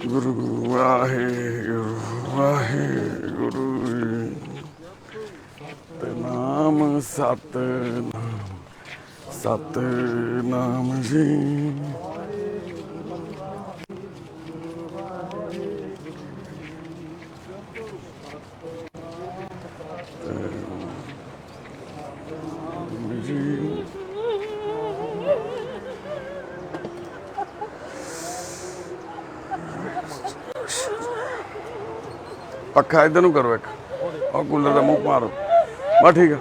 गुरु वाहे गुरु नाम सत नाम जी। पक्खा इधर नूं करो, एक और कूलर का मुंह मारो, बस ठीक है।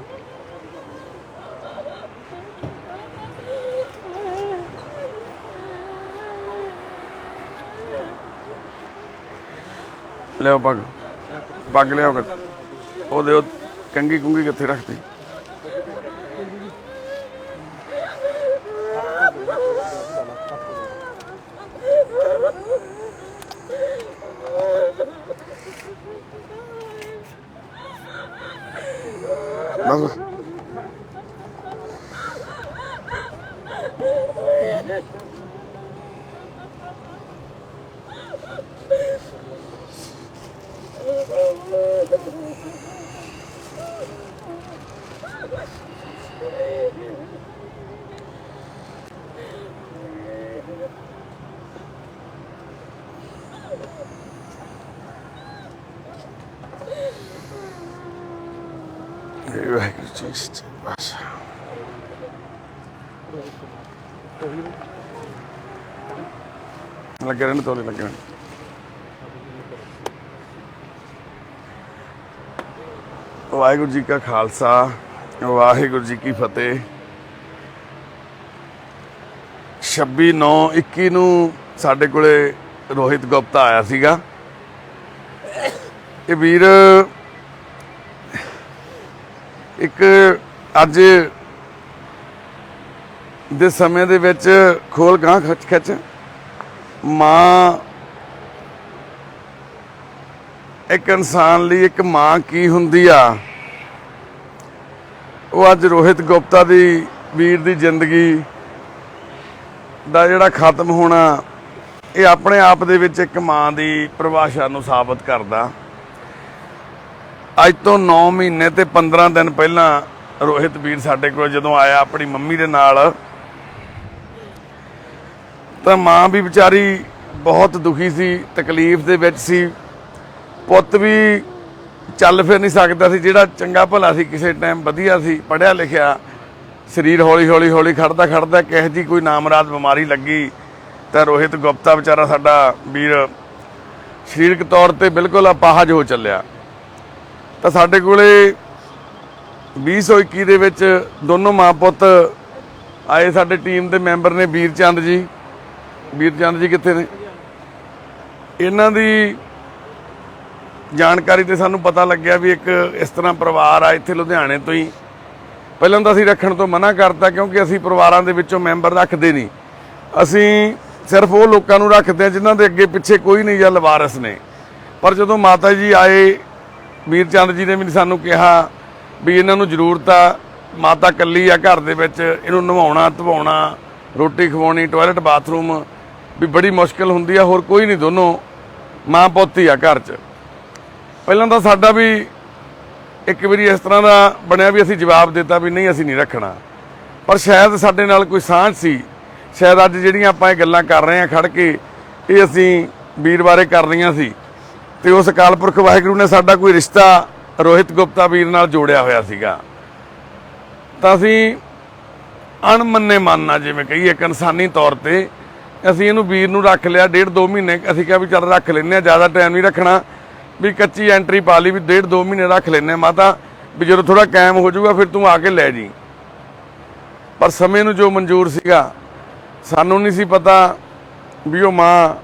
लिया पग पग लिया कर कंगी कुंगी कितने रखती। बस वाहिगुरू जी सच्चे पातशाह। लगे रहने तोले लगे रहने। वाहिगुरू जी का खालसा वाहिगुरू जी की फतेह। 26/9/21 ਨੂੰ ਸਾਡੇ ਕੋਲੇ ਰੋਹਿਤ ਗੁਪਤਾ ਆਇਆ ਸੀਗਾ। ਇਹ ਵੀਰ ਇੱਕ ਅੱਜ ਦੇ ਸਮੇਂ ਦੇ ਵਿੱਚ ਖੋਲ ਗਾਂ ਖਿੱਚ ਮਾਂ ਇੱਕ ਇਨਸਾਨ ਲਈ ਇੱਕ ਮਾਂ ਕੀ ਹੁੰਦੀ ਆ, ਉਹ ਅੱਜ ਰੋਹਿਤ ਗੁਪਤਾ ਦੀ ਵੀਰ ਦੀ ਜ਼ਿੰਦਗੀ ਦਾ ਜਿਹੜਾ ਖਤਮ ਹੋਣਾ, ਇਹ ਆਪਣੇ ਆਪ ਦੇ ਵਿੱਚ ਇੱਕ ਮਾਂ ਦੀ ਪਰਿਭਾਸ਼ਾ ਨੂੰ ਸਾਬਤ ਕਰਦਾ। ਅੱਜ ਤੋਂ 9 ਮਹੀਨੇ ਤੇ 15 ਦਿਨ ਪਹਿਲਾਂ ਰੋਹਿਤ ਵੀਰ ਸਾਡੇ ਕੋਲ ਜਦੋਂ ਆਇਆ ਆਪਣੀ ਮੰਮੀ ਦੇ ਨਾਲ, ਤਾਂ ਮਾਂ ਵੀ ਵਿਚਾਰੀ ਬਹੁਤ ਦੁਖੀ ਸੀ, ਤਕਲੀਫ ਦੇ ਵਿੱਚ ਸੀ। ਪੁੱਤ ਵੀ ਚੱਲ ਫਿਰ ਨਹੀਂ ਸਕਦਾ ਸੀ, ਜਿਹੜਾ ਚੰਗਾ ਭਲਾ ਸੀ, ਕਿਸੇ ਟਾਈਮ ਵਧੀਆ ਸੀ, ਪੜ੍ਹਿਆ ਲਿਖਿਆ, ਸਰੀਰ ਹੌਲੀ ਖੜਦਾ ਕਿਸੇ ਦੀ ਕੋਈ ਨਾਮਰਾਦ ਬਿਮਾਰੀ ਲੱਗੀ ਤਾਂ ਰੋਹਿਤ ਗੁਪਤਾ ਵਿਚਾਰਾ ਸਾਡਾ ਵੀਰ ਸਰੀਰਕ ਤੌਰ 'ਤੇ ਬਿਲਕੁਲ ਅਪਾਹਜ ਹੋ ਚੱਲਿਆ। ਤਾਂ ਸਾਡੇ ਕੋਲੇ 2021 ਦੇ ਵਿੱਚ ਦੋਨੋਂ ਮਾਂ ਪੁੱਤ ਆਏ। ਸਾਡੇ ਟੀਮ ਦੇ ਮੈਂਬਰ ਨੇ ਵੀਰ ਚੰਦ ਜੀ ਕਿੱਥੇ ਨੇ? ਇਹਨਾਂ ਦੀ ਜਾਣਕਾਰੀ ਤੇ ਸਾਨੂੰ ਪਤਾ ਲੱਗਿਆ ਵੀ ਇੱਕ ਇਸ ਤਰ੍ਹਾਂ ਪਰਿਵਾਰ ਆ ਇੱਥੇ ਲੁਧਿਆਣੇ ਤੋਂ ਹੀ। ਪਹਿਲਾਂ ਤਾਂ ਅਸੀਂ ਰੱਖਣ ਤੋਂ ਮਨਾ ਕਰਤਾ, ਕਿਉਂਕਿ ਅਸੀਂ ਪਰਿਵਾਰਾਂ ਦੇ ਵਿੱਚੋਂ ਮੈਂਬਰ ਰੱਖਦੇ ਨਹੀਂ, ਅਸੀਂ ਸਿਰਫ ਉਹ ਲੋਕਾਂ ਨੂੰ ਰੱਖਦੇ ਹਾਂ ਜਿਨ੍ਹਾਂ ਦੇ ਅੱਗੇ ਪਿੱਛੇ ਕੋਈ ਨਹੀਂ ਜਾਂ ਲਵਾਰਸ ਨੇ। ਪਰ ਜਦੋਂ ਮਾਤਾ ਜੀ ਆਏ, ਵੀਰ ਚੰਦ ਜੀ ਨੇ ਵੀ ਸਾਨੂੰ ਕਿਹਾ ਵੀ ਇਹਨਾਂ ਨੂੰ ਜ਼ਰੂਰਤ ਆ, ਮਾਤਾ ਇਕੱਲੀ ਆ ਘਰ ਦੇ ਵਿੱਚ, ਇਹਨੂੰ ਨਵਾਉਣਾ ਧਵਾਉਣਾ, ਰੋਟੀ ਖਵਾਉਣੀ, ਟੋਇਲਟ ਬਾਥਰੂਮ ਵੀ ਬੜੀ ਮੁਸ਼ਕਿਲ ਹੁੰਦੀ ਆ, ਹੋਰ ਕੋਈ ਨਹੀਂ, ਦੋਨੋਂ ਮਾਂ ਪੁੱਤ ਹੀ ਆ ਘਰ 'ਚ। ਪਹਿਲਾਂ ਤਾਂ ਸਾਡਾ ਵੀ ਇੱਕ ਵਾਰੀ ਇਸ ਤਰ੍ਹਾਂ ਦਾ ਬਣਿਆ ਵੀ ਅਸੀਂ ਜਵਾਬ ਦਿੱਤਾ ਵੀ ਨਹੀਂ, ਅਸੀਂ ਨਹੀਂ ਰੱਖਣਾ। ਪਰ ਸ਼ਾਇਦ ਸਾਡੇ ਨਾਲ ਕੋਈ ਸਾਂਝ ਸੀ, ਸ਼ਾਇਦ ਅੱਜ ਜਿਹੜੀਆਂ ਆਪਾਂ ਇਹ ਗੱਲਾਂ ਕਰ ਰਹੇ ਹਾਂ ਖੜ ਕੇ, ਇਹ ਅਸੀਂ ਵੀਰ ਬਾਰੇ ਕਰ ਰਹੀਆਂ ਸੀ, ਤੇ ਉਸ ਅਕਾਲ ਪੁਰਖ ਵਾਹਿਗੁਰੂ ਨੇ ਸਾਡਾ ਕੋਈ ਰਿਸ਼ਤਾ ਰੋਹਿਤ ਗੁਪਤਾ ਵੀਰ ਨਾਲ ਜੋੜਿਆ ਹੋਇਆ ਸੀਗਾ। ਤਾਂ ਅਸੀਂ ਅਣਮੰਨੇ ਮਨ ਨਾਲ, ਜਿਵੇਂ ਕਹੀਏ ਇੱਕ ਇਨਸਾਨੀ ਤੌਰ 'ਤੇ, ਅਸੀਂ ਇਹਨੂੰ ਵੀਰ ਨੂੰ ਰੱਖ ਲਿਆ। 1.5-2 ਮਹੀਨੇ ਅਸੀਂ ਕਿਹਾ ਵੀ ਚੱਲ ਰੱਖ ਲੈਂਦੇ ਹਾਂ, ਜ਼ਿਆਦਾ ਟਾਈਮ ਨਹੀਂ ਰੱਖਣਾ, ਵੀ ਕੱਚੀ ਐਂਟਰੀ ਪਾ ਲਈ ਵੀ 1.5-2 ਮਹੀਨੇ ਰੱਖ ਲੈਂਦੇ ਹਾਂ ਮਾਤਾ, ਵੀ ਜਦੋਂ ਥੋੜ੍ਹਾ ਕਾਇਮ ਹੋ ਜਾਊਗਾ ਫਿਰ ਤੂੰ ਆ ਕੇ ਲੈ ਜੀ। ਪਰ ਸਮੇਂ ਨੂੰ ਜੋ ਮਨਜ਼ੂਰ ਸੀਗਾ, ਸਾਨੂੰ ਨਹੀਂ ਸੀ ਪਤਾ ਵੀ ਉਹ ਮਾਂ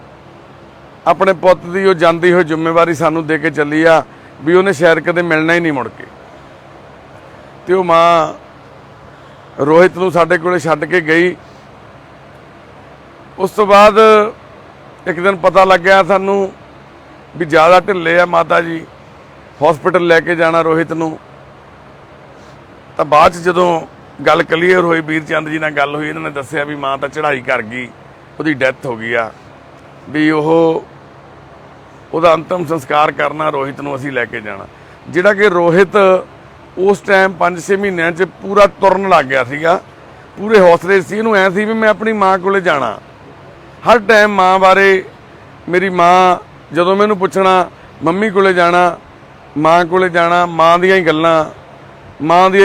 ਆਪਣੇ ਪੁੱਤ ਦੀ ਉਹ ਜਾਂਦੀ ਹੋਈ ਜ਼ਿੰਮੇਵਾਰੀ ਸਾਨੂੰ ਦੇ ਕੇ ਚੱਲੀ ਆ, ਵੀ ਉਹਨੇ ਸ਼ਾਇਦ ਕਦੇ ਮਿਲਣਾ ਹੀ ਨਹੀਂ ਮੁੜ ਕੇ। ਤੇ ਉਹ ਮਾਂ ਰੋਹਿਤ ਨੂੰ ਸਾਡੇ ਕੋਲੇ ਛੱਡ ਕੇ ਗਈ। ਉਸ ਤੋਂ ਬਾਅਦ ਇੱਕ ਦਿਨ ਪਤਾ ਲੱਗਿਆ ਸਾਨੂੰ ਵੀ ਜ਼ਿਆਦਾ ਢਿੱਲੇ ਆ ਮਾਤਾ ਜੀ, ਹਸਪੀਟਲ ਲੈ ਕੇ ਜਾਣਾ ਰੋਹਿਤ ਨੂੰ। ਤਾਂ ਬਾਅਦ 'ਚ ਜਦੋਂ ਗੱਲ ਕਲੀਅਰ ਹੋਈ, ਵੀਰ ਚੰਦ ਜੀ ਨਾਲ ਗੱਲ ਹੋਈ, ਇਹਨਾਂ ਨੇ ਦੱਸਿਆ ਵੀ ਮਾਂ ਤਾਂ ਚੜ੍ਹਾਈ ਕਰ ਗਈ, ਉਹਦੀ ਡੈਥ ਹੋ ਗਈ ਆ, ਵੀ ਉਹ ਉਹਦਾ ਅੰਤਮ ਸੰਸਕਾਰ ਕਰਨਾ, ਰੋਹਿਤ ਨੂੰ ਅਸੀਂ ਲੈ ਕੇ ਜਾਣਾ। ਜਿਹੜਾ ਕਿ ਰੋਹਿਤ ਉਸ ਟਾਈਮ 5-6 ਮਹੀਨਿਆਂ 'ਚ ਪੂਰਾ ਤੁਰਨ ਲੱਗ ਗਿਆ ਸੀਗਾ, ਪੂਰੇ ਹੌਸਲੇ ਸੀ। ਇਹਨੂੰ ਐਂ ਸੀ ਵੀ ਮੈਂ ਆਪਣੀ ਮਾਂ ਕੋਲੇ ਜਾਣਾ। ਹਰ ਟਾਈਮ ਮਾਂ ਬਾਰੇ, ਮੇਰੀ ਮਾਂ ਜਦੋਂ ਮੈਨੂੰ ਪੁੱਛਣਾ ਮੰਮੀ ਕੋਲੇ ਜਾਣਾ, ਮਾਂ ਕੋਲੇ ਜਾਣਾ, ਮਾਂ ਦੀਆਂ ਹੀ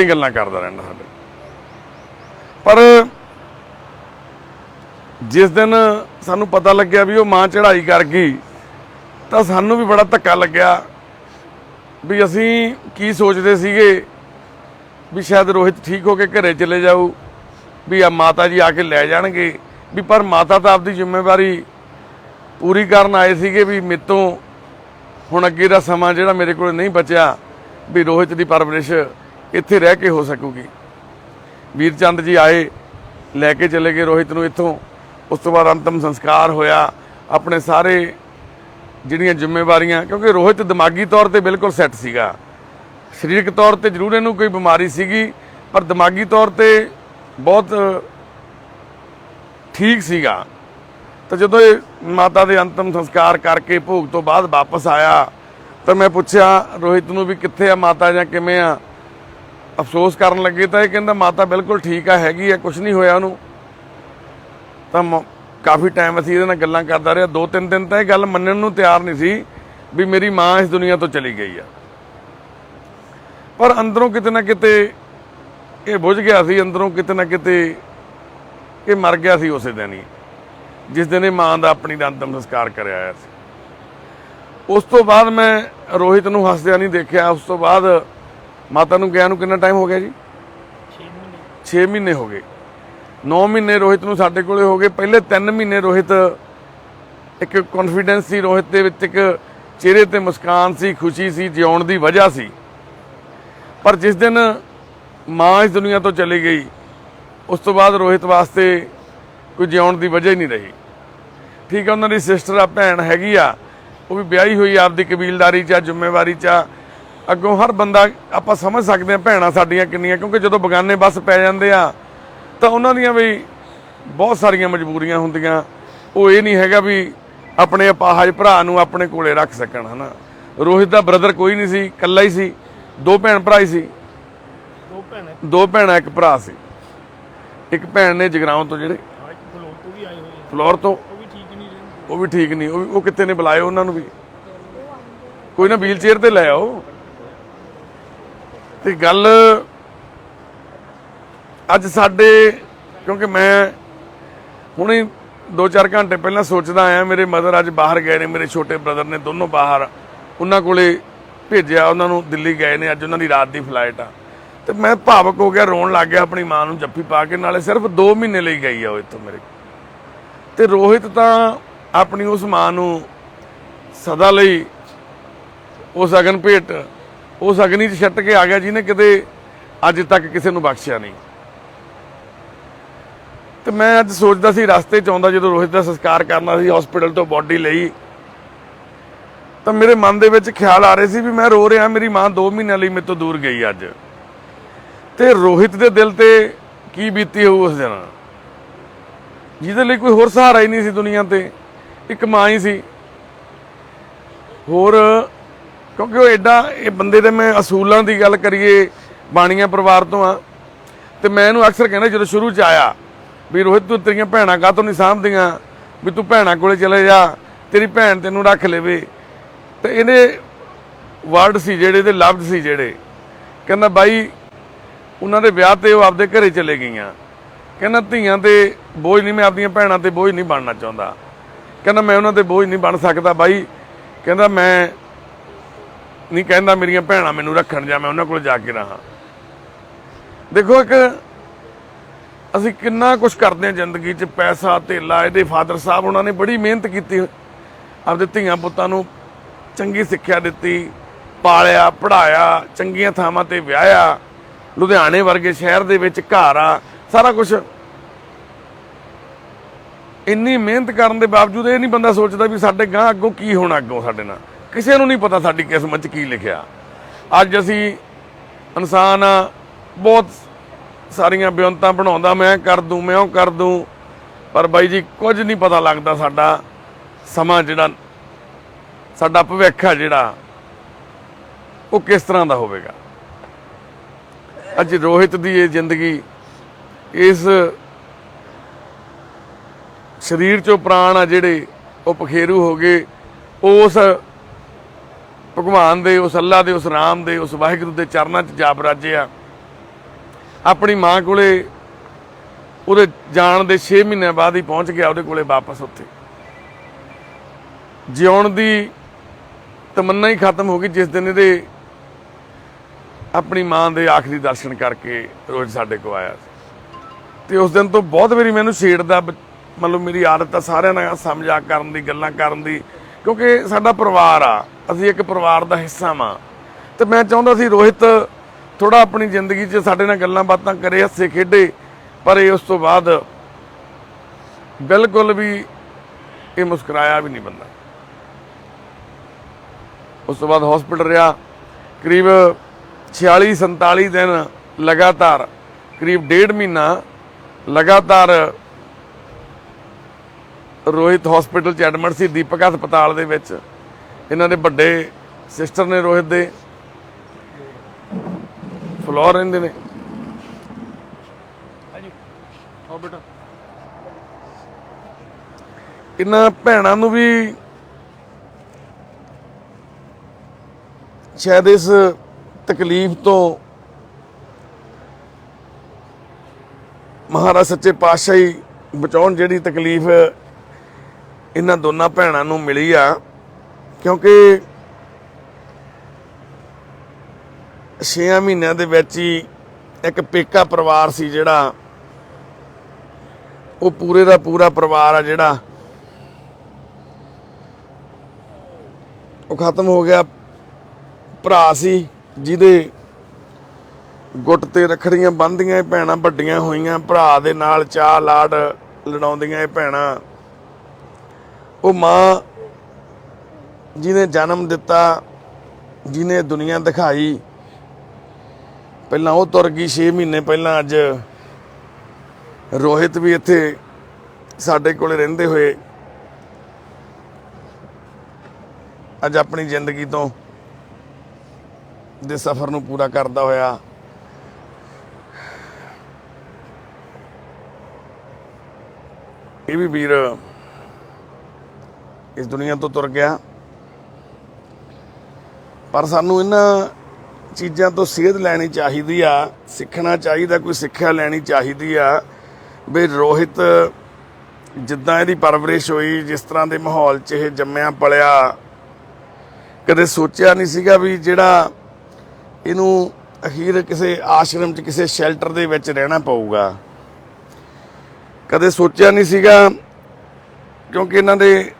ਗੱਲਾਂ ਕਰਦਾ ਰਹਿੰਦਾ ਸਾਡੇ। ਪਰ ਜਿਸ ਦਿਨ ਸਾਨੂੰ ਪਤਾ ਲੱਗਿਆ ਵੀ ਉਹ ਮਾਂ ਚੜ੍ਹਾਈ ਕਰ ਗਈ ਤਾਂ ਸਾਨੂੰ ਵੀ ਬੜਾ ਧੱਕਾ ਲੱਗਿਆ ਵੀ ਅਸੀਂ ਕੀ ਸੋਚਦੇ ਸੀਗੇ ਵੀ ਸ਼ਾਇਦ ਰੋਹਿਤ ਠੀਕ ਹੋ ਕੇ ਘਰੇ ਚਲੇ ਜਾਊ, ਵੀ ਆ ਮਾਤਾ ਜੀ ਆ ਕੇ ਲੈ ਜਾਣਗੇ ਵੀ। ਪਰ ਮਾਤਾ ਤਾਂ ਆਪਦੀ ਜ਼ਿੰਮੇਵਾਰੀ ਪੂਰੀ ਕਰਨ ਆਏ ਸੀਗੇ ਵੀ ਮੇਰੇ ਤੋਂ ਹੁਣ ਅੱਗੇ ਦਾ ਸਮਾਂ ਜਿਹੜਾ ਮੇਰੇ ਕੋਲ ਨਹੀਂ ਬਚਿਆ, ਵੀ ਰੋਹਿਤ ਦੀ ਪਰਵਰਿਸ਼ ਇੱਥੇ ਰਹਿ ਕੇ ਹੋ ਸਕੂਗੀ। ਵੀਰ ਚੰਦ ਜੀ ਆਏ, ਲੈ ਕੇ ਚਲੇ ਗਏ ਰੋਹਿਤ ਨੂੰ ਇੱਥੋਂ। ਉਸ ਤੋਂ ਬਾਅਦ ਅੰਤਮ ਸੰਸਕਾਰ ਹੋਇਆ। ਆਪਣੇ ਸਾਰੇ ਜਿਹੜੀਆਂ ਜ਼ਿੰਮੇਵਾਰੀਆਂ, ਕਿਉਂਕਿ ਰੋਹਿਤ ਦਿਮਾਗੀ ਤੌਰ ਤੇ ਬਿਲਕੁਲ ਸੈੱਟ ਸੀਗਾ। ਸਰੀਰਕ ਤੌਰ ਤੇ ਜ਼ਰੂਰ ਇਹਨੂੰ ਕੋਈ ਬਿਮਾਰੀ ਸੀਗੀ, ਪਰ ਦਿਮਾਗੀ ਤੌਰ ਤੇ ਬਹੁਤ ਠੀਕ ਸੀਗਾ। ਤਾਂ ਜਦੋਂ ਇਹ ਮਾਤਾ ਦੇ ਅੰਤਮ ਸੰਸਕਾਰ ਕਰਕੇ ਭੋਗ ਤੋਂ ਬਾਅਦ ਵਾਪਸ ਆਇਆ ਤਾਂ ਮੈਂ ਪੁੱਛਿਆ ਰੋਹਿਤ ਨੂੰ ਵੀ ਕਿੱਥੇ ਆ ਮਾਤਾ ਜਾਂ ਕਿਵੇਂ ਆ। ਅਫਸੋਸ ਕਰਨ ਲੱਗੇ ਤਾਂ ਇਹ ਕਹਿੰਦਾ ਮਾਤਾ ਬਿਲਕੁਲ ਠੀਕ ਆ, ਹੈਗੀ ਆ, ਕੁਝ ਨਹੀਂ ਹੋਇਆ ਉਹਨੂੰ। ਤਾਂ ਕਾਫੀ ਟਾਈਮ ਅਸੀਂ ਇਹਦੇ ਨਾਲ ਗੱਲਾਂ ਕਰਦਾ ਰਿਹਾ। 2-3 ਦਿਨ ਤਾਂ ਇਹ ਗੱਲ ਮੰਨਣ ਨੂੰ ਤਿਆਰ ਨਹੀਂ ਸੀ ਵੀ ਮੇਰੀ ਮਾਂ ਇਸ ਦੁਨੀਆ ਤੋਂ ਚਲੀ ਗਈ ਆ। ਪਰ ਅੰਦਰੋਂ ਕਿਤੇ ਨਾ ਕਿਤੇ ਇਹ ਬੁੱਝ ਗਿਆ ਸੀ, ਅੰਦਰੋਂ ਕਿਤੇ ਨਾ ਕਿਤੇ ਇਹ ਮਰ ਗਿਆ ਸੀ ਉਸੇ ਦਿਨ ਹੀ, ਜਿਸ ਦਿਨ ਇਹ ਮਾਂ ਦਾ ਆਪਣੀ ਦਾ ਅੰਤਮ ਸੰਸਕਾਰ ਕਰਿਆ ਆਇਆ ਸੀ। ਉਸ ਤੋਂ ਬਾਅਦ ਮੈਂ ਰੋਹਿਤ ਨੂੰ ਹੱਸਦਿਆਂ ਨਹੀਂ ਦੇਖਿਆ। ਉਸ ਤੋਂ ਬਾਅਦ ਮਾਤਾ ਨੂੰ ਗਿਆ ਨੂੰ ਕਿੰਨਾ ਟਾਈਮ ਹੋ ਗਿਆ ਜੀ? 6 ਮਹੀਨੇ ਹੋ ਗਏ। 9 ਮਹੀਨੇ ਰੋਹਿਤ ਨੂੰ ਸਾਡੇ ਕੋਲੇ ਹੋ ਗਏ। ਪਹਿਲੇ 3 ਮਹੀਨੇ ਰੋਹਿਤ ਇੱਕ ਕੌਨਫੀਡੈਂਸ ਸੀ ਰੋਹਿਤ ਦੇ ਵਿੱਚ, ਇੱਕ ਚਿਹਰੇ ਤੇ ਮੁਸਕਾਨ ਸੀ, ਖੁਸ਼ੀ ਸੀ, ਜਿਉਣ ਦੀ ਵਜ੍ਹਾ ਸੀ। ਪਰ ਜਿਸ ਦਿਨ ਮਾਂ ਇਸ ਦੁਨੀਆ ਤੋਂ ਚਲੀ ਗਈ ਉਸ ਤੋਂ ਬਾਅਦ ਰੋਹਿਤ ਵਾਸਤੇ ਕੋਈ ਜਿਉਣ ਦੀ ਵਜ੍ਹਾ ਹੀ ਨਹੀਂ ਰਹੀ। ਠੀਕ ਆ, ਉਹਨਾਂ ਦੀ ਸਿਸਟਰ ਆ, ਭੈਣ ਹੈਗੀ ਆ, ਉਹ ਵੀ ਵਿਆਹੀ ਹੋਈ ਆਪਦੀ ਕਬੀਲਦਾਰੀ 'ਚ, ਜ਼ਿੰਮੇਵਾਰੀ 'ਚ। ਅੱਗੋਂ ਹਰ ਬੰਦਾ ਆਪਾਂ ਸਮਝ ਸਕਦੇ ਹਾਂ ਭੈਣਾਂ ਸਾਡੀਆਂ ਕਿੰਨੀਆਂ, ਕਿਉਂਕਿ ਜਦੋਂ ਬਗਾਨੇ ਬੱਸ ਪੈ ਜਾਂਦੇ ਆ ਤਾਂ ਉਹਨਾਂ ਦੀਆਂ ਵੀ ਬਹੁਤ ਸਾਰੀਆਂ ਮਜਬੂਰੀਆਂ ਹੁੰਦੀਆਂ। ਉਹ ਇਹ ਨਹੀਂ ਹੈਗਾ ਵੀ ਆਪਣੇ ਅਪਾਹਜ ਭਰਾ ਨੂੰ ਆਪਣੇ ਕੋਲੇ ਰੱਖ ਸਕਣ, ਹੈ ਨਾ। ਰੋਹਿਤ ਦਾ ਬ੍ਰਦਰ ਕੋਈ ਨਹੀਂ ਸੀ, ਇਕੱਲਾ ਹੀ ਸੀ। 2 ਭੈਣ ਭਰਾ ਹੀ ਸੀ, 2 ਭੈਣਾਂ 1 ਭਰਾ ਸੀ। ਇੱਕ ਭੈਣ ਨੇ ਜਗਰਾਉਂ ਤੋਂ, ਜਿਹੜੇ ਫਲੋਰ ਤੋਂ, ਉਹ ਵੀ ਠੀਕ ਨਹੀਂ। ਉਹ ਕਿੱਥੇ ਨੇ, ਬੁਲਾਇਓ ਉਹਨਾਂ ਨੂੰ ਵੀ, ਕੋਈ ਨਾ ਵੀਲ ਚੇਅਰ ਤੇ ਲੈ ਆਓ। ਤੇ ਗੱਲ ਅੱਜ ਸਾਡੇ, ਕਿਉਂਕਿ ਮੈਂ ਹੁਣੇ 2-4 ਘੰਟੇ ਪਹਿਲਾਂ ਸੋਚਦਾ ਆਇਆ, ਮੇਰੇ ਮਦਰ ਅੱਜ ਬਾਹਰ ਗਏ ਨੇ, ਮੇਰੇ ਛੋਟੇ ਬ੍ਰਦਰ ਨੇ ਦੋਨੋਂ ਬਾਹਰ, ਉਹਨਾਂ ਕੋਲੇ ਭੇਜਿਆ, ਉਹਨਾਂ ਨੂੰ ਦਿੱਲੀ ਗਏ ਨੇ, ਅੱਜ ਉਹਨਾਂ ਦੀ ਰਾਤ ਦੀ ਫਲਾਈਟ ਆ। ਤੇ ਮੈਂ ਭਾਵਕ ਹੋ ਗਿਆ, ਰੋਣ ਲੱਗ ਗਿਆ ਆਪਣੀ ਮਾਂ ਨੂੰ ਜੱਫੀ ਪਾ ਕੇ। ਨਾਲੇ ਸਿਰਫ 2 ਮਹੀਨੇ ਲਈ ਗਈ ਆ ਉਹ ਇੱਥੋਂ ਮੇਰੇ। ਤੇ ਰੋਹਿਤ ਤਾਂ ਆਪਣੀ ਉਸ ਮਾਂ ਨੂੰ ਸਦਾ ਲਈ ਉਸ ਅਗਨ ਭੇਟ, ਉਸ ਅਗਨੀ 'ਚ ਛੱਟ ਕੇ ਆ ਗਿਆ ਜਿਹਨੇ ਕਦੇ ਅੱਜ ਤੱਕ ਕਿਸੇ ਨੂੰ ਬਖਸ਼ਿਆ ਨਹੀਂ। ਤੇ ਮੈਂ ਅੱਜ ਸੋਚਦਾ ਸੀ, ਰਸਤੇ 'ਚ ਆਉਂਦਾ ਜਦੋਂ ਰੋਹਿਤ ਦਾ ਸੰਸਕਾਰ ਕਰਨਾ ਸੀ, ਹਸਪੀਟਲ ਤੋਂ ਬੋਡੀ ਲਈ, ਤਾਂ ਮੇਰੇ ਮਨ ਦੇ ਵਿੱਚ ਖਿਆਲ ਆ ਰਹੇ ਸੀ ਵੀ ਮੈਂ ਰੋ ਰਿਹਾ, ਮੇਰੀ ਮਾਂ 2 ਮਹੀਨਿਆਂ ਲਈ ਮੇਰੇ ਤੋਂ ਦੂਰ ਗਈ ਅੱਜ। ਤੇ ਰੋਹਿਤ ਦੇ ਦਿਲ ਤੇ ਕੀ ਬੀਤੀ ਹੋਊ ਉਸ ਦਿਨ, ਜਿਹਦੇ ਲਈ ਕੋਈ ਹੋਰ ਸਹਾਰਾ ਹੀ ਨਹੀਂ ਸੀ ਦੁਨੀਆ ਤੇ, ਇੱਕ ਮਾਂ ਹੀ ਸੀ। ਹੋਰ ਕਿਉਂਕਿ ਉਹ ਐਡਾ, ਇਹ ਬੰਦੇ ਦੇ, ਮੈਂ ਅਸੂਲਾਂ ਦੀ ਗੱਲ ਕਰੀਏ, ਬਾਣੀਆਂ ਪਰਿਵਾਰ ਤੋਂ ਆ। ਤੇ ਮੈਂ ਇਹਨੂੰ ਅਕਸਰ ਕਹਿੰਦਾ ਜਦੋਂ ਸ਼ੁਰੂ 'ਚ ਆਇਆ ਵੀ ਰੋਹਿਤ ਤੂੰ ਤੇਰੀਆਂ ਭੈਣਾਂ ਕਾਹਤੋਂ ਨਹੀਂ ਸਾਂਭਦੀਆਂ, ਵੀ ਤੂੰ ਭੈਣਾਂ ਕੋਲੇ ਚਲੇ ਜਾ, ਤੇਰੀ ਭੈਣ ਤੈਨੂੰ ਰੱਖ ਲਵੇ। ਤੇ ਇਹਦੇ ਵਰਡ ਸੀ ਜਿਹੜੇ, ਇਹਦੇ ਲਫ਼ਜ਼ ਸੀ ਜਿਹੜੇ, ਕਹਿੰਦਾ ਬਾਈ ਉਹਨਾਂ ਦੇ ਵਿਆਹ ਤੇ ਉਹ ਆਪਦੇ ਘਰੇ ਚਲੇ ਗਈਆਂ, ਕਹਿੰਦਾ ਧੀਆਂ ਤੇ ਬੋਝ ਨਹੀਂ, ਮੈਂ ਆਪਦੀਆਂ ਭੈਣਾਂ ਤੇ ਬੋਝ ਨਹੀਂ ਬਣਨਾ ਚਾਹੁੰਦਾ, ਕਹਿੰਦਾ ਮੈਂ ਉਹਨਾਂ ਤੇ ਬੋਝ ਨਹੀਂ ਬਣ ਸਕਦਾ ਬਾਈ, ਕਹਿੰਦਾ ਮੈਂ ਨਹੀਂ ਕਹਿੰਦਾ ਮੇਰੀਆਂ ਭੈਣਾਂ ਮੈਨੂੰ ਰੱਖਣ ਜਾਂ ਮੈਂ ਉਹਨਾਂ ਕੋਲ ਜਾ ਕੇ ਰਹਾਂ। ਦੇਖੋ ਇੱਕ ਅਸੀਂ ਕਿੰਨਾ ਕੁਛ ਕਰਦੇ ਹਾਂ ਜ਼ਿੰਦਗੀ 'ਚ, ਪੈਸਾ ਧੇਲਾ। ਇਹਦੇ ਫਾਦਰ ਸਾਹਿਬ ਉਹਨਾਂ ਨੇ ਬੜੀ ਮਿਹਨਤ ਕੀਤੀ, ਆਪਦੇ ਧੀਆਂ ਪੁੱਤਾਂ ਨੂੰ ਚੰਗੀ ਸਿੱਖਿਆ ਦਿੱਤੀ, ਪਾਲਿਆ, ਪੜ੍ਹਾਇਆ, ਚੰਗੀਆਂ ਥਾਵਾਂ ਤੇ ਵਿਆਹਿਆ, ਲੁਧਿਆਣੇ ਵਰਗੇ ਸ਼ਹਿਰ ਦੇ ਵਿੱਚ ਘਰ ਆ, ਸਾਰਾ ਕੁਛ। ਇੰਨੀ ਮਿਹਨਤ ਕਰਨ ਦੇ ਬਾਵਜੂਦ ਇਹ ਨਹੀਂ ਬੰਦਾ ਸੋਚਦਾ ਵੀ ਸਾਡੇ ਗਾਂ ਅੱਗੋਂ ਕੀ ਹੋਣਾ, ਅੱਗੋਂ ਸਾਡੇ ਨਾਲ ਕਿਸੇ ਨੂੰ ਨਹੀਂ ਪਤਾ ਸਾਡੀ ਕਿਸਮਤ 'ਚ ਕੀ ਲਿਖਿਆ। ਅੱਜ ਅਸੀਂ ਇਨਸਾਨ ਆ, ਬਹੁਤ ਸਾਰੀਆਂ ਬਿਉਂਤਾਂ ਬਣਾਉਂਦਾ, ਮੈਂ ਕਰ ਦੂੰ, ਮੈਂ ਉਹ ਕਰ ਦੂੰ, ਪਰ ਬਾਈ ਜੀ ਕੁਝ ਨਹੀਂ ਪਤਾ ਲੱਗਦਾ ਸਾਡਾ ਸਮਾਂ ਜਿਹੜਾ ਸਾਡਾ ਭਵਿੱਖ ਆ ਜਿਹੜਾ ਉਹ ਕਿਸ ਤਰ੍ਹਾਂ ਦਾ ਹੋਵੇਗਾ। ਅੱਜ ਰੋਹਿਤ ਦੀ ਇਹ ਜ਼ਿੰਦਗੀ, ਇਸ ਸਰੀਰ ਚੋਂ ਪ੍ਰਾਣ ਆ ਜਿਹੜੇ ਉਹ ਪਖੇਰੂ ਹੋ ਗਏ। ਉਸ ਭਗਵਾਨ ਦੇ, ਉਸ ਅੱਲਾ ਦੇ, ਉਸ ਰਾਮ ਦੇ, ਉਸ ਵਾਹਿਗੁਰੂ ਦੇ ਚਰਨਾਂ 'ਚ ਜਾ ਬਰਾਜੇ ਆ। ਆਪਣੀ ਮਾਂ ਕੋਲੇ ਉਹਦੇ ਜਾਣ ਦੇ 6 ਮਹੀਨਿਆਂ ਬਾਅਦ ਹੀ ਪਹੁੰਚ ਗਿਆ ਉਹਦੇ ਕੋਲੇ ਵਾਪਸ। ਉੱਥੇ ਜਿਉਣ ਦੀ ਤਮੰਨਾ ਹੀ ਖਤਮ ਹੋ ਗਈ ਜਿਸ ਦਿਨ ਇਹਦੇ ਆਪਣੀ ਮਾਂ ਦੇ ਆਖਰੀ ਦਰਸ਼ਨ ਕਰਕੇ ਰੋਜ਼ ਸਾਡੇ ਕੋਲ ਆਇਆ ਸੀ। ਤੇ ਉਸ ਦਿਨ ਤੋਂ ਬਹੁਤ ਵਾਰੀ ਮੈਨੂੰ ਛੇੜਦਾ, ਮਤਲਬ ਮੇਰੀ ਆਦਤ ਆ ਸਾਰਿਆਂ ਨਾਲ ਸਮਝਾ ਕਰਨ ਦੀ, ਗੱਲਾਂ ਕਰਨ ਦੀ, ਕਿਉਂਕਿ ਸਾਡਾ ਪਰਿਵਾਰ ਆ, ਅਸੀਂ ਇੱਕ ਪਰਿਵਾਰ ਦਾ ਹਿੱਸਾ ਵਾਂ। ਤੇ ਮੈਂ ਚਾਹੁੰਦਾ ਸੀ ਰੋਹਿਤ ਥੋੜਾ ਆਪਣੀ ਜ਼ਿੰਦਗੀ 'ਚ ਸਾਡੇ ਨਾਲ ਗੱਲਾਂ ਬਾਤਾਂ ਕਰੇ, ਹੱਸੇ ਖੇਡੇ, ਪਰ ਇਹ ਉਸ ਤੋਂ ਬਾਅਦ ਬਿਲਕੁਲ ਵੀ ਇਹ ਮੁਸਕਰਾਇਆ ਵੀ ਨਹੀਂ ਬੰਦਾ। ਉਸ ਤੋਂ ਬਾਅਦ ਹਸਪੀਟਲ ਰਿਹਾ ਕਰੀਬ 46-47 ਦਿਨ ਲਗਾਤਾਰ, ਕਰੀਬ 1.5 ਮਹੀਨਾ ਲਗਾਤਾਰ ਰੋਹਿਤ ਹਸਪੀਟਲ 'ਚ ਐਡਮਿਟ ਸੀ, ਦੀਪਕ ਹਸਪਤਾਲ ਦੇ ਵਿੱਚ। ਇਹਨਾਂ ਦੇ ਵੱਡੇ ਸਿਸਟਰ ਨੇ ਰੋਹਿਤ ਦੇ, ਫਲੋਰ ਰਹਿੰਦੇ ਨੇ। ਇਹਨਾਂ ਭੈਣਾਂ ਨੂੰ ਵੀ ਸ਼ਾਇਦ ਇਸ ਤਕਲੀਫ ਤੋਂ ਮਹਾਰਾਜ ਸੱਚੇ ਪਾਤਸ਼ਾਹ ਹੀ ਬਚਾਉਣ, ਜਿਹੜੀ ਤਕਲੀਫ ਇਹਨਾਂ ਦੋਨਾਂ ਭੈਣਾਂ ਨੂੰ ਮਿਲੀ ਆ। ਕਿਉਂਕਿ 6 ਮਹੀਨਿਆਂ ਦੇ ਵਿੱਚ ਹੀ ਇੱਕ ਪੇਕਾ ਪਰਿਵਾਰ ਸੀ ਜਿਹੜਾ, ਉਹ ਪੂਰੇ ਦਾ ਪੂਰਾ ਪਰਿਵਾਰ ਆ ਜਿਹੜਾ ਉਹ ਖਤਮ ਹੋ ਗਿਆ। ਭਰਾ ਸੀ ਜਿਹਦੇ ਗੁੱਟ ਤੇ ਰੱਖੜੀਆਂ ਬੰਨ੍ਹਦੀਆਂ ਇਹ ਭੈਣਾਂ ਵੱਡੀਆਂ ਹੋਈਆਂ, ਭਰਾ ਦੇ ਨਾਲ ਚਾਅ ਲਾਡ ਲੜਾਉਂਦੀਆਂ ਇਹ ਭੈਣਾਂ। ਉਹ ਮਾਂ ਜਿਹਨੇ ਜਨਮ ਦਿੱਤਾ, ਜਿਹਨੇ ਦੁਨੀਆ ਦਿਖਾਈ, ਪਹਿਲਾਂ ਉਹ ਤੁਰ ਗਈ 6 ਮਹੀਨੇ ਪਹਿਲਾਂ। ਅੱਜ ਰੋਹਿਤ ਵੀ ਇੱਥੇ ਸਾਡੇ ਕੋਲ ਰਹਿੰਦੇ ਹੋਏ ਅੱਜ ਆਪਣੀ ਜ਼ਿੰਦਗੀ ਤੋਂ ਦੇ ਸਫ਼ਰ ਨੂੰ ਪੂਰਾ ਕਰਦਾ ਹੋਇਆ ਇਹ ਵੀ ਵੀਰ ਇਸ ਦੁਨੀਆ ਤੋਂ ਤੁਰ ਗਿਆ। ਪਰ ਸਾਨੂੰ ਇਹਨਾਂ ਚੀਜ਼ਾਂ ਤੋਂ ਸੇਧ ਲੈਣੀ ਚਾਹੀਦੀ ਆ, ਸਿੱਖਣਾ ਚਾਹੀਦਾ, ਕੋਈ ਸਿੱਖਿਆ ਲੈਣੀ ਚਾਹੀਦੀ ਆ ਵੀ ਰੋਹਿਤ ਜਿੱਦਾਂ ਇਹਦੀ ਪਰਵਰਿਸ਼ ਹੋਈ, ਜਿਸ ਤਰ੍ਹਾਂ ਦੇ ਮਾਹੌਲ 'ਚ ਇਹ ਜੰਮਿਆ ਪਲਿਆ, ਕਦੇ ਸੋਚਿਆ ਨਹੀਂ ਸੀਗਾ ਵੀ ਜਿਹੜਾ ਇਹਨੂੰ ਅਖੀਰ ਕਿਸੇ ਆਸ਼ਰਮ 'ਚ, ਕਿਸੇ ਸ਼ੈਲਟਰ ਦੇ ਵਿੱਚ ਰਹਿਣਾ ਪਊਗਾ। ਕਦੇ ਸੋਚਿਆ ਨਹੀਂ ਸੀਗਾ, ਕਿਉਂਕਿ ਇਹਨਾਂ ਦੇ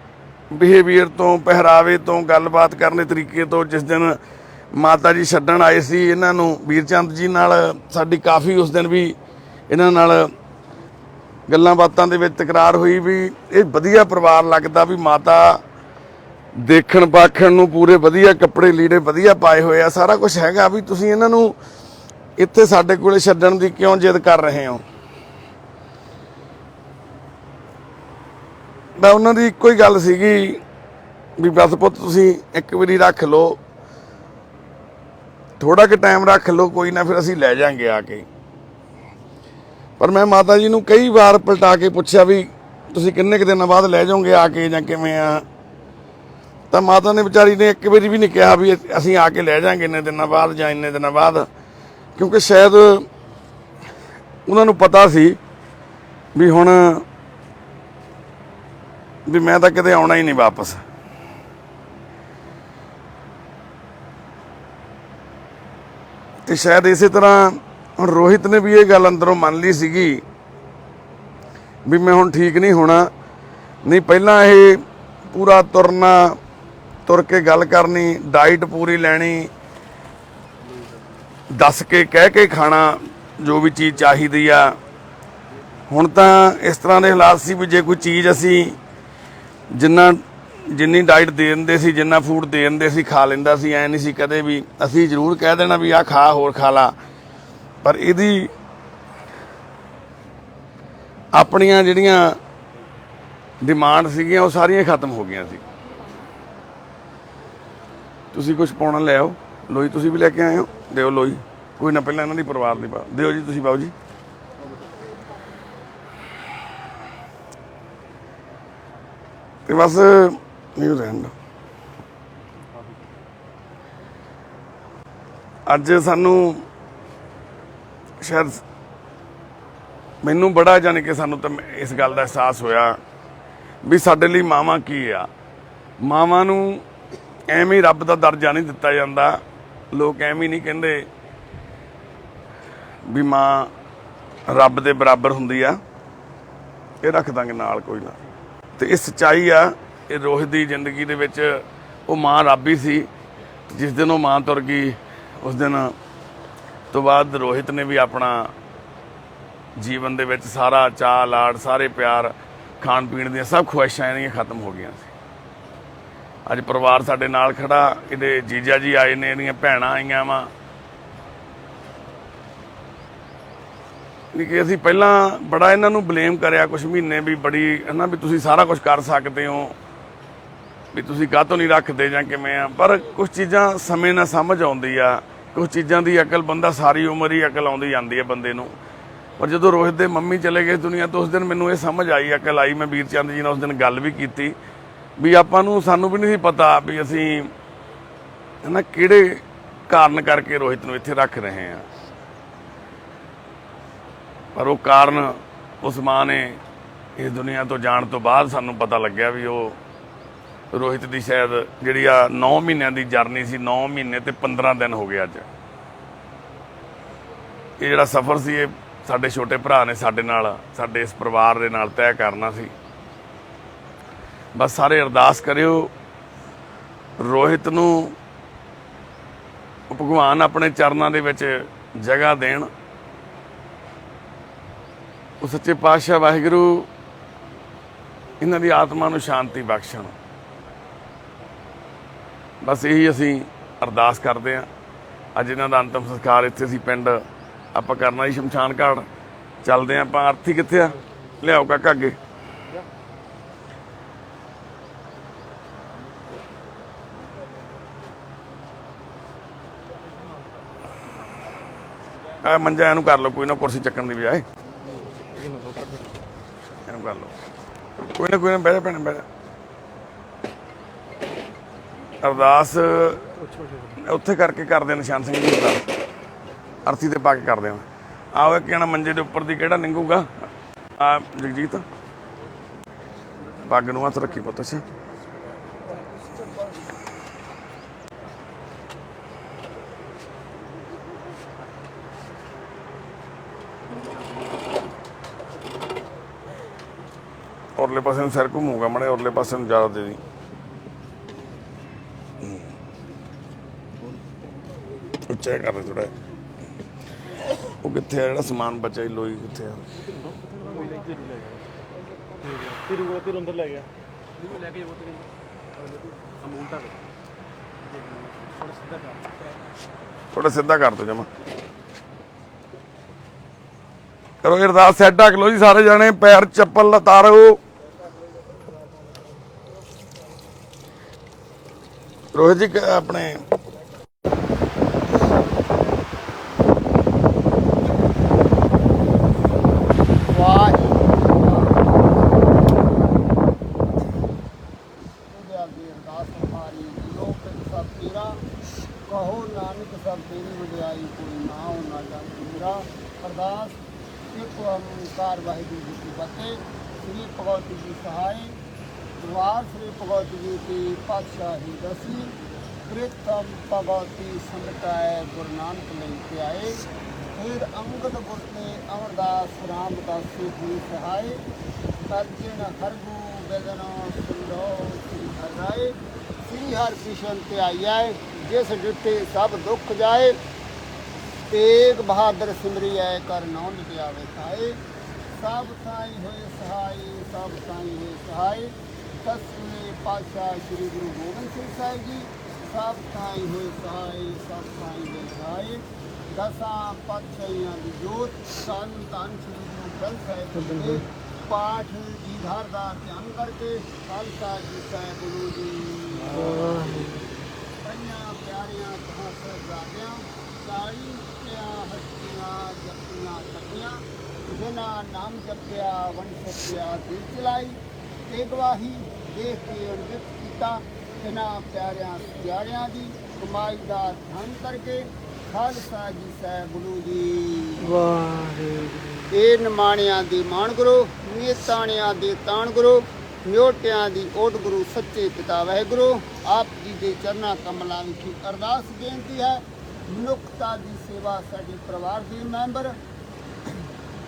ਬਿਹੇਵੀਅਰ ਤੋਂ, ਪਹਿਰਾਵੇ ਤੋਂ, ਗੱਲਬਾਤ ਕਰਨ ਦੇ ਤਰੀਕੇ ਤੋਂ, ਜਿਸ ਦਿਨ ਮਾਤਾ ਜੀ ਛੱਡਣ ਆਏ ਸੀ ਇਹਨਾਂ ਨੂੰ, ਵੀਰਚੰਦ ਜੀ ਨਾਲ ਸਾਡੀ ਕਾਫੀ ਉਸ ਦਿਨ ਵੀ ਇਹਨਾਂ ਨਾਲ ਗੱਲਾਂ ਬਾਤਾਂ ਦੇ ਵਿੱਚ ਤਕਰਾਰ ਹੋਈ ਵੀ ਇਹ ਵਧੀਆ ਪਰਿਵਾਰ ਲੱਗਦਾ, ਵੀ ਮਾਤਾ ਦੇਖਣ ਪਾਖਣ ਨੂੰ ਪੂਰੇ ਵਧੀਆ ਕੱਪੜੇ ਲੀੜੇ ਵਧੀਆ ਪਾਏ ਹੋਏ ਆ, ਸਾਰਾ ਕੁਝ ਹੈਗਾ, ਵੀ ਤੁਸੀਂ ਇਹਨਾਂ ਨੂੰ ਇੱਥੇ ਸਾਡੇ ਕੋਲੇ ਛੱਡਣ ਦੀ ਕਿਉਂ ਜਿੱਦ ਕਰ ਰਹੇ ਹੋ। ਮੈਂ ਉਹਨਾਂ ਦੀ ਇੱਕੋ ਹੀ ਗੱਲ ਸੀਗੀ ਵੀ ਬਸ ਪੁੱਤ ਤੁਸੀਂ ਇੱਕ ਵਾਰੀ ਰੱਖ ਲਓ, ਥੋੜਾ ਕੁ ਟਾਈਮ ਰੱਖ ਲਓ, ਕੋਈ ਨਾ ਫਿਰ ਅਸੀਂ ਲੈ ਜਾਾਂਗੇ ਆ ਕੇ। ਪਰ ਮੈਂ ਮਾਤਾ ਜੀ ਨੂੰ ਕਈ ਵਾਰ ਪਲਟਾ ਕੇ ਪੁੱਛਿਆ ਵੀ ਤੁਸੀਂ ਕਿੰਨੇ ਕੁ ਦਿਨਾਂ ਬਾਅਦ ਲੈ ਜਾਓਗੇ ਆ ਕੇ ਜਾਂ ਕਿਵੇਂ ਆ, ਤਾਂ ਮਾਤਾ ਨੇ ਵਿਚਾਰੀ ਨੇ ਇੱਕ ਵਾਰੀ ਵੀ ਨਹੀਂ ਕਿਹਾ ਵੀ ਅਸੀਂ ਆ ਕੇ ਲੈ ਜਾਾਂਗੇ ਇੰਨੇ ਦਿਨਾਂ ਬਾਅਦ ਜਾਂ ਇੰਨੇ ਦਿਨਾਂ ਬਾਅਦ, ਕਿਉਂਕਿ ਸ਼ਾਇਦ ਉਹਨਾਂ ਨੂੰ ਪਤਾ ਸੀ ਵੀ ਹੁਣ ਵੀ ਮੈਂ ਤਾਂ ਕਿਤੇ ਆਉਣਾ ਹੀ ਨਹੀਂ ਵਾਪਸ। ਤੇ ਸ਼ਾਇਦ ਇਸੇ ਤਰ੍ਹਾਂ ਹੁਣ ਰੋਹਿਤ ਨੇ ਵੀ ਇਹ ਗੱਲ ਅੰਦਰੋਂ ਮੰਨ ਲਈ ਸੀਗੀ ਵੀ ਮੈਂ ਹੁਣ ਠੀਕ ਨਹੀਂ ਹੋਣਾ। ਨਹੀਂ ਪਹਿਲਾਂ ਇਹ ਪੂਰਾ ਤੁਰਨਾ, ਤੁਰ ਕੇ ਗੱਲ ਕਰਨੀ, ਡਾਈਟ ਪੂਰੀ ਲੈਣੀ, ਦੱਸ ਕੇ ਕਹਿ ਕੇ ਖਾਣਾ ਜੋ ਵੀ ਚੀਜ਼ ਚਾਹੀਦੀ ਆ। ਹੁਣ ਤਾਂ ਇਸ ਤਰ੍ਹਾਂ ਦੇ ਹਾਲਾਤ ਸੀ ਵੀ ਜੇ ਕੋਈ ਚੀਜ਼ ਅਸੀਂ ਜਿੰਨੀ ਡਾਈਟ ਦੇ ਦਿੰਦੇ ਸੀ, ਜਿੰਨਾ ਫੂਡ ਦੇ ਦਿੰਦੇ ਸੀ, ਖਾ ਲੈਂਦਾ ਸੀ। ਐ ਨਹੀਂ ਸੀ ਕਦੇ ਵੀ ਅਸੀਂ ਜ਼ਰੂਰ ਕਹਿ ਦੇਣਾ ਵੀ ਆਹ ਖਾ, ਹੋਰ ਖਾ ਲਾ, ਪਰ ਇਹਦੀ ਆਪਣੀਆਂ ਜਿਹੜੀਆਂ ਡਿਮਾਂਡ ਸੀਗੀਆਂ ਉਹ ਸਾਰੀਆਂ ਖਤਮ ਹੋ ਗਈਆਂ ਸੀ। ਤੁਸੀਂ ਕੁਝ ਪਾਉਣਾ ਲੈ ਆਓ। ਲੋਈ ਤੁਸੀਂ ਵੀ ਲੈ ਕੇ ਆਏ ਹੋ, ਦਿਓ ਲੋਈ। ਕੋਈ ਨਾ ਪਹਿਲਾਂ ਇਹਨਾਂ ਦੀ ਪਰਿਵਾਰ ਦੀ ਪਾ ਦਿਓ ਜੀ, ਤੁਸੀਂ ਪਾਓ ਜੀ। ਤੇ ਬਸ ਨਹੀਂ ਰਹਿਣ ਦਿਓ। ਅੱਜ ਸਾਨੂੰ ਸ਼ਾਇਦ ਮੈਨੂੰ ਬੜਾ ਜਾਣੀ ਕਿ ਸਾਨੂੰ ਤਾਂ ਇਸ ਗੱਲ ਦਾ ਅਹਿਸਾਸ ਹੋਇਆ ਵੀ ਸਾਡੇ ਲਈ ਮਾਵਾਂ ਕੀ ਆ। ਮਾਵਾਂ ਨੂੰ ਐਵੇਂ ਹੀ ਰੱਬ ਦਾ ਦਰਜਾ ਨਹੀਂ ਦਿੱਤਾ ਜਾਂਦਾ। ਲੋਕ ਐਵੇਂ ਨਹੀਂ ਕਹਿੰਦੇ ਵੀ ਮਾਂ ਰੱਬ ਦੇ ਬਰਾਬਰ ਹੁੰਦੀ ਆ। ਇਹ ਰੱਖ ਦਾਂਗੇ ਨਾਲ, ਕੋਈ ਨਾ। ਤੇ ਇਹ ਸੱਚਾਈ ਆ। ਇਹ ਰੋਹਿਤ ਦੀ ਜ਼ਿੰਦਗੀ ਦੇ ਵਿੱਚ ਉਹ ਮਾਂ ਰੱਬ ਹੀ ਸੀ। ਜਿਸ ਦਿਨ ਉਹ ਮਾਂ ਤੁਰ ਗਈ ਉਸ ਦਿਨ ਤੋਂ ਬਾਅਦ ਰੋਹਿਤ ਨੇ ਵੀ ਆਪਣਾ ਜੀਵਨ ਦੇ ਵਿੱਚ ਸਾਰਾ ਚਾਅ ਲਾਡ, ਸਾਰੇ ਪਿਆਰ, ਖਾਣ ਪੀਣ ਦੀਆਂ ਸਭ ਖੁਆਇਸ਼ਾਂ ਇਹਦੀਆਂ ਖਤਮ ਹੋ ਗਈਆਂ ਸੀ। ਅੱਜ ਪਰਿਵਾਰ ਸਾਡੇ ਨਾਲ ਖੜਾ, ਇਹਦੇ ਜੀਜਾ ਜੀ ਆਏ ਨੇ, ਇਹਦੀਆਂ ਭੈਣਾਂ ਆਈਆਂ ਵਾ। ਕਿ ਅਸੀਂ ਪਹਿਲਾਂ ਬੜਾ ਇਹਨਾਂ ਨੂੰ ਬਲੇਮ ਕਰਿਆ ਕੁਛ ਮਹੀਨੇ ਵੀ, ਬੜੀ ਹੈ ਨਾ ਵੀ ਤੁਸੀਂ ਸਾਰਾ ਕੁਝ ਕਰ ਸਕਦੇ ਹੋ, ਵੀ ਤੁਸੀਂ ਕਾਹਤੋਂ ਨਹੀਂ ਰੱਖਦੇ ਜਾਂ ਕਿਵੇਂ ਆ। ਪਰ ਕੁਝ ਚੀਜ਼ਾਂ ਸਮੇਂ ਨਾਲ ਸਮਝ ਆਉਂਦੀ ਆ। ਕੁਝ ਚੀਜ਼ਾਂ ਦੀ ਅਕਲ ਬੰਦਾ ਸਾਰੀ ਉਮਰ ਹੀ ਅਕਲ ਆਉਂਦੀ ਜਾਂਦੀ ਹੈ ਬੰਦੇ ਨੂੰ। ਪਰ ਜਦੋਂ ਰੋਹਿਤ ਦੇ ਮੰਮੀ ਚਲੇ ਗਏ ਦੁਨੀਆ ਤੋਂ, ਉਸ ਦਿਨ ਮੈਨੂੰ ਇਹ ਸਮਝ ਆਈ, ਅਕਲ ਆਈ। ਮੈਂ ਵੀਰ ਚੰਦ ਜੀ ਨਾਲ ਉਸ ਦਿਨ ਗੱਲ ਵੀ ਕੀਤੀ ਵੀ ਸਾਨੂੰ ਵੀ ਨਹੀਂ ਸੀ ਪਤਾ ਵੀ ਅਸੀਂ ਹੈ ਨਾ ਕਿਹੜੇ ਕਾਰਨ ਕਰਕੇ ਰੋਹਿਤ ਨੂੰ ਇੱਥੇ ਰੱਖ ਰਹੇ ਹਾਂ। ਪਰ ਉਹ ਕਾਰਨ ਉਸ ਮਾਂ ਨੇ ਇਸ ਦੁਨੀਆ ਤੋਂ ਜਾਣ ਤੋਂ ਬਾਅਦ ਸਾਨੂੰ ਪਤਾ ਲੱਗਿਆ ਵੀ ਉਹ ਰੋਹਿਤ ਦੀ ਸ਼ਾਇਦ ਜਿਹੜੀ ਆ 9 ਮਹੀਨਿਆਂ ਦੀ ਜਰਨੀ ਸੀ, 9 ਮਹੀਨੇ ਤੇ 15 ਦਿਨ ਹੋ ਗਏ ਅੱਜ। ਇਹ ਜਿਹੜਾ ਸਫ਼ਰ ਸੀ ਇਹ ਸਾਡੇ ਛੋਟੇ ਭਰਾ ਨੇ ਸਾਡੇ ਨਾਲ, ਸਾਡੇ ਇਸ ਪਰਿਵਾਰ ਦੇ ਨਾਲ ਤੈਅ ਕਰਨਾ ਸੀ। ਬਸ ਸਾਰੇ ਅਰਦਾਸ ਕਰਿਓ ਰੋਹਿਤ ਨੂੰ ਭਗਵਾਨ ਆਪਣੇ ਚਰਨਾਂ ਦੇ ਵਿੱਚ ਜਗ੍ਹਾ ਦੇਣ। ਉਹ ਸੱਚੇ ਪਾਤਸ਼ਾਹ ਵਾਹਿਗੁਰੂ ਇਹਨਾਂ ਦੀ ਆਤਮਾ ਨੂੰ ਸ਼ਾਂਤੀ ਬਖਸ਼ਣ। ਬਸ ਇਹੀ ਅਸੀਂ ਅਰਦਾਸ ਕਰਦੇ ਹਾਂ। ਅੱਜ ਇਹਨਾਂ ਦਾ ਅੰਤਮ ਸੰਸਕਾਰ ਇੱਥੇ ਅਸੀਂ ਪਿੰਡ ਆਪਾਂ ਕਰਨਾ ਜੀ, ਸ਼ਮਸ਼ਾਨ ਘਾਟ ਚੱਲਦੇ ਹਾਂ ਆਪਾਂ। ਅਰਥੀ ਕਿੱਥੇ ਆ? ਲਿਆਓ ਕਾਕਾ ਅੱਗੇ। ਆ ਮੰਜਾ ਇਹਨੂੰ ਕਰ ਲਓ, ਕੋਈ ਨਾ, ਕੁਰਸੀ ਚੱਕਣ ਦੀ ਬਜਾਏ ਇਹਨੂੰ ਕਰ ਲਓ। ਕੋਈ ਨਾ ਬਹਿ ਜਾ ਭੈਣੇ, ਬਹਿ ਜਾ। ਅਰਦਾਸ ਉੱਥੇ ਕਰਕੇ ਕਰਦੇ ਨਿਸ਼ਾਨ ਸਿੰਘ ਜੀ ਦਾ, ਅਰਥੀ ਤੇ ਪਾ ਕੇ ਕਰਦੇ ਹਾਂ। ਆਓ ਇੱਕ ਜਣਾ ਮੰਜੇ ਦੇ ਉੱਪਰ ਦੀ ਕਿਹੜਾ ਨਿੰਗੂਗਾ? ਆ ਜਗਜੀਤ, ਪੱਗ ਨੂੰ ਹੱਥ ਰੱਖੀ ਪੁੱਤ। ਅੱਛਾ ਉਰਲੇ ਪਾਸੇ ਨੂੰ ਸਿਰ ਘੁੰਮੂਗਾ ਮੜੇ, ਉਰਲੇ ਪਾਸੇ ਨੂੰ ਜ਼ਿਆਦਾ ਦੇ ਦੀ। ਉੱਚਾ ਕਰ ਦੇ ਥੋੜਾ। ਉਹ ਕਿੱਥੇ ਆ ਜਿਹੜਾ ਸਮਾਨ ਬਚਿਆ ਹੀ? ਲੋਈ ਕਿੱਥੇ ਆ? ਅੰਦਰ ਲੈ ਗਿਆ। ਥੋੜਾ ਸਿੱਧਾ ਕਰ ਦੋ ਜਮਾ। ਕਰੋ ਅਰਦਾਸ, ਸੈੱਟ ਢੱਕ ਲਓ ਜੀ ਸਾਰੇ ਜਾਣੇ, ਪੈਰ ਚੱਪਲ ਉਤਾਰੋ। ਰੋਹਿਤ ਜੀ ਆਪਣੇ ਕਹੋ ਨਾਨਕ ਸਭ ਤੇਰੀ ਵਡਿਆਈ, ਕੋਈ ਨਾ ਹੋ ਨਾ ਜਾਣੇ ਮੇਰਾ। ਅਰਦਾਸ ਇੱਕ ਓੰਕਾਰ ਵਾਹਿਗੁਰੂ ਜੀ ਕੀ ਫਤਿਹ। ਸ੍ਰੀ ਭਗਵਤੀ ਜੀ ਸਹਾਈ ਵਾਰ ਸ੍ਰੀ ਭਗਵਤੀ ਜੀ ਕੀ ਪਾਤਸ਼ਾਹੀ ਦਸੀ। ਪ੍ਰੀਤਮ ਭਗਵਤੀ ਸੰਗਤਾਏ ਗੁਰੂ ਨਾਨਕ ਲੈ ਕੇ ਆਏ। ਫਿਰ ਅੰਗਦ ਗੁਰ ਤੇ ਅਮਰਦਾਸ ਰਾਮਦਾਸੀ ਜੀ ਸਹਾਈ। ਤਰਜਨ ਹਰਗੂ ਬੇਦਨੋ ਸੁੰਦੋ ਸ੍ਰੀ ਹਰਿ ਸ੍ਰੀ ਹਰਿ ਕ੍ਰਿਸ਼ਨ ਤੇ ਆਈਐ। ਜਿਸ ਜਿੱਤੇ ਸਭ ਦੁੱਖ ਜਾਏ। ਤੇਗ ਬਹਾਦਰ ਸਿਮਰਿਐ ਕਰ ਨਾਮ ਲਿਆਵੇ ਖਾਏ। ਸਭ ਸਾਈ ਹੋਏ ਸਹਾਈ, ਸਭ ਸਾਈ ਹੋਏ ਸਹਾਈ। ਦਸਵੇਂ ਪਾਤਸ਼ਾਹ ਸ੍ਰੀ ਗੁਰੂ ਗੋਬਿੰਦ ਸਿੰਘ ਸਾਹਿਬ ਜੀ। ਸਭ ਸਾਈ ਹੋਏ ਸਹਾਈ, ਸਭ ਸਾਈ ਹੋਏ ਸਹਾਈ। ਦਸਾਂ ਪਾਤਸ਼ਾਹੀਆਂ ਦੀ ਜੋਤ ਧੰਨ ਧੰਨ ਸ੍ਰੀ ਗੁਰੂ ਗ੍ਰੰਥ ਸਾਹਿਬ ਜੀ। ਪਾਠ ਜੀ ਘਰ ਦਾ ਧਿਆਨ ਕਰਕੇ ਖਾਲਸਾ ਜੀ ਸਾਹਿਬ ਗੁਰੂ ਜੀ। प्यारियां कहाँ सहजादियां 40 हस्तियां जपियां सतियां जिना नाम जपिया वन सतिया दिल चलाई ते गवाही देख के अनगित कीता इन्हां प्यारियां प्यारियां दी कमाई दा धन करके खालसा जी साहब गुरु जी ਵਾਹਿਗੁਰੂ ਇਹ ਨਿਮਾਣਿਆਂ ਦੀ ਮਾਣ ਗੁਰੂ ਨੀਤਾਣਿਆਂ ਦੇ ਤਾਣ ਗੁਰੂ ਨਿਓਟਿਆਂ ਦੀ ਓਟ ਗੁਰੂ ਸੱਚੇ ਪਿਤਾ ਵਾਹਿਗੁਰੂ ਆਪ ਜੀ ਦੇ ਚਰਨਾਂ ਕਮਲਾਂ ਵਿੱਚ ਅਰਦਾਸ ਬੇਨਤੀ ਹੈ ਮਨੁੱਖਤਾ ਦੀ ਸੇਵਾ ਸਾਡੇ ਪਰਿਵਾਰ ਦੇ ਮੈਂਬਰ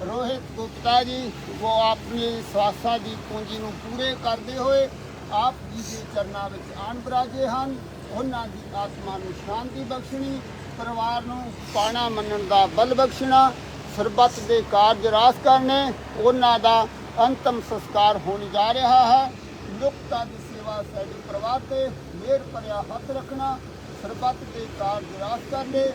रोहित गुप्ता जी वो अपनी स्वासा की पूंजी ਨੂੰ ਪੂਰੇ ਕਰਦੇ ਹੋਏ ਆਪ ਜੀ ਦੇ ਚਰਨਾਂ ਵਿੱਚ ਆਣ ਬਰਾਜੇ ਹਨ ਉਹਨਾਂ ਦੀ ਆਤਮਾ ਨੂੰ ਸ਼ਾਂਤੀ ਬਖਸ਼ਣੀ ਪਰਿਵਾਰ ਨੂੰ ਪਾਣਾ ਮੰਨਣ ਦਾ ਬਲ ਬਖਸ਼ਣਾ ਸਰਬੱਤ ਦੇ ਕਾਰਜ ਰਾਸ ਕਰਨੇ ਉਹਨਾਂ ਦਾ ਅੰਤਮ ਸੰਸਕਾਰ ਹੋਣ ਜਾ ਰਿਹਾ ਹੈ ਮਨੁੱਖਤਾ ਦੀ ਸੇਵਾ ਸਾਡੇ ਪਰਿਵਾਰ ਤੇ ਮਿਹਰ ਭਰਿਆ ਹੱਥ ਰੱਖਣਾ ਸਰਬੱਤ ਦੇ ਕਾਰਜ ਰਾਸ ਕਰਨੇ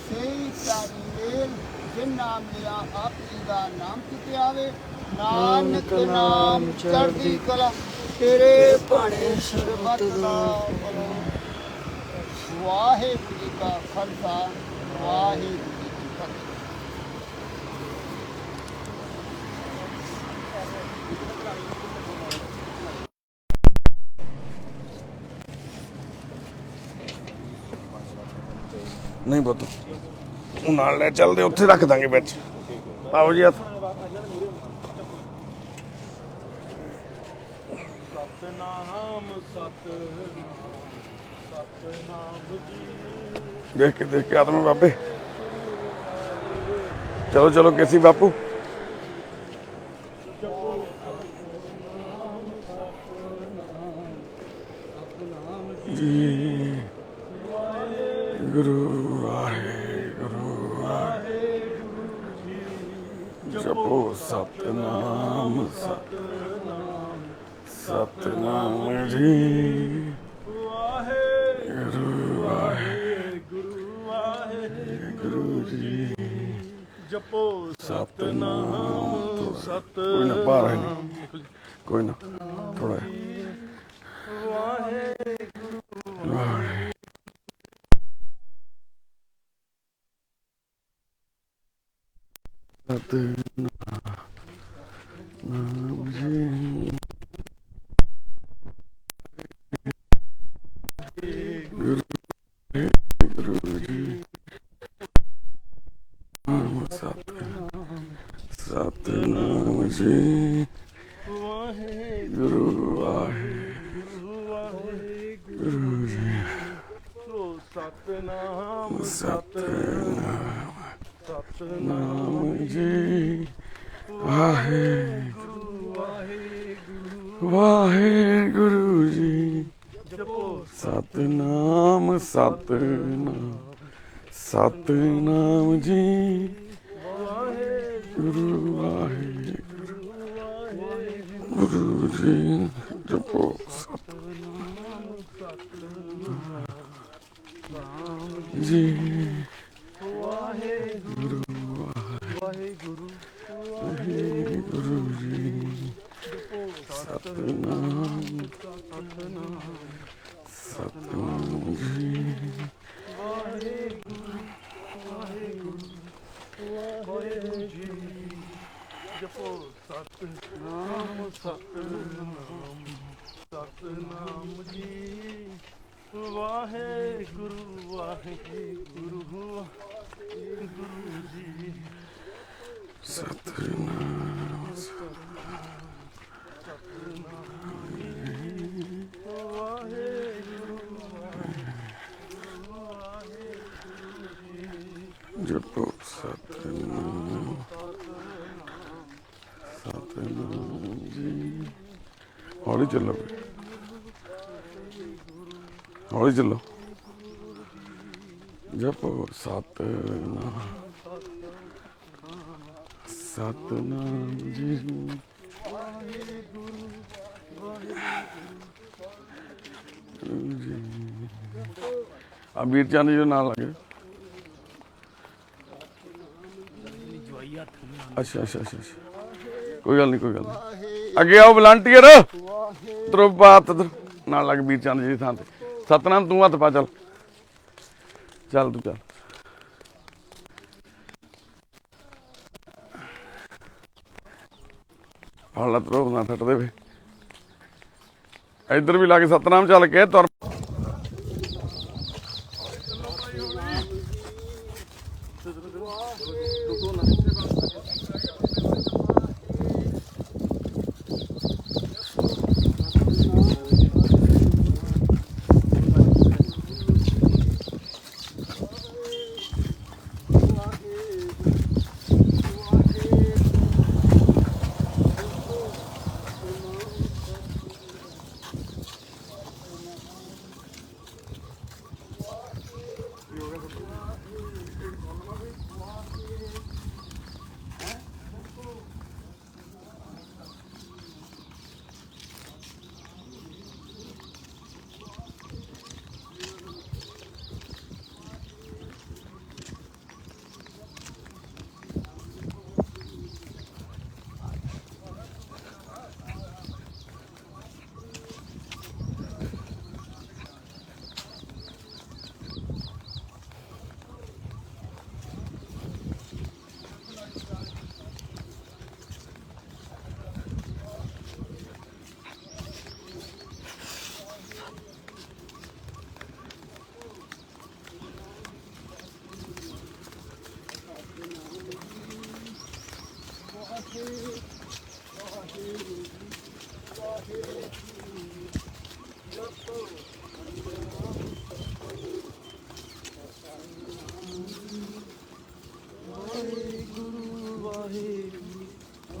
ਸਹੀ ਚਾਰੀ ਮੇਲ जिन नाम लिया आप जी का नाम किते आवे नानक नाम चढ़दी कला तेरे भाणे सरबत दा भलो वाहिगुरू जी का खालसा वाहिगुरू जी की फतेह नहीं पुत ਉਹ ਨਾਲ ਲੈ ਚੱਲਦੇ ਉੱਥੇ ਰੱਖ ਦਾਂਗੇ ਵਿੱਚ ਆਓ ਜੀ ਹੱਥ ਸਤਨਾਮ ਸਤਨਾਮ ਜੀ ਦੇਖ ਕੇ ਆਤਮਾ ਬਾਬੇ ਚਲੋ ਚਲੋ ਕੇਸੀ ਬਾਪੂ ਜੀ ਗੁਰੂ जपो सतनाम सतनाम सतनाम जी गुरु वाहेगुरु जी जपो सतनाम कोई ना बाहर है कोई ना थोड़ा सतनाम जी गुरु वाहेगुरु जी सतनाम सतनाम सतनाम जी वाहेगुरु जी जपो सतनाम सतनाम सतनाम जी गुरु वाहेगुरु जी जपो सतनाम जी वाहेगुरु वाहेगुरु जी सतनाम सतनाम जी वाहेगुरु जी जपो सतनाम सतनाम सतनाम जी वाहेगुरु वाहेगुरु जी सतनाम जपो सतनाम सतनाम जी हौली चलो हौली चलो जपो सतनाम सतनाम जी अमीर चंद जो नाल लगे अच्छा अच्छा अच्छा कोई गल नहीं अगे आओ वलंटियर इधरों बात इधर नाल लग वीर चंद जी थां ते सतनाम तू हत्थ पा चल ਚੱਲ ਤੂੰ ਚੱਲ। ਹਾਲਾ ਤਰੋ ਨਾ ਛੱਡ ਦੇਵੇ। ਇੱਧਰ ਵੀ ਲਾ ਕੇ ਸਤਨਾਮ ਚੱਲ ਕੇ ਤੁਰ।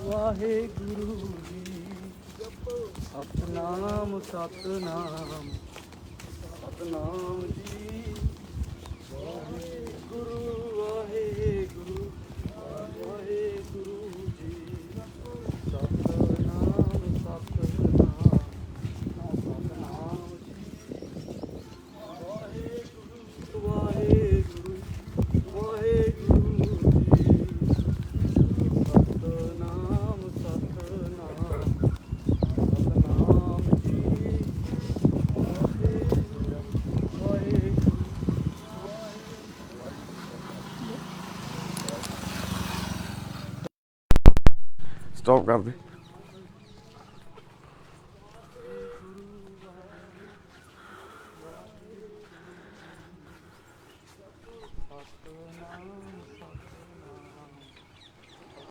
ਵਾਹਿਗੁਰੂ ਜੀ ਸਤਨਾਮ ਸਤਨਾਮ ਸਤਨਾਮ ਜੀ ਵਾਹਿਗੁਰੂ ਵਾਹਿਗੁਰੂ ਵਾਹਿਗੁਰੂ ਜੀ ਸਤਨਾਮ ਸਤਨਾਮ ਸਤਨਾਮ ਜੀ ਵਾਹਿਗੁਰੂ ਵਾਹਿਗੁਰੂ ਵਾਹਿਗੁਰੂ ਜੀ ਸਤਨਾਮ ਸਤਨਾਮ ਸਤਨਾਮ ਜੀ ਵਾਹਿਗੁਰੂ ਸਟਾਪ ਕਰ ਦੇ।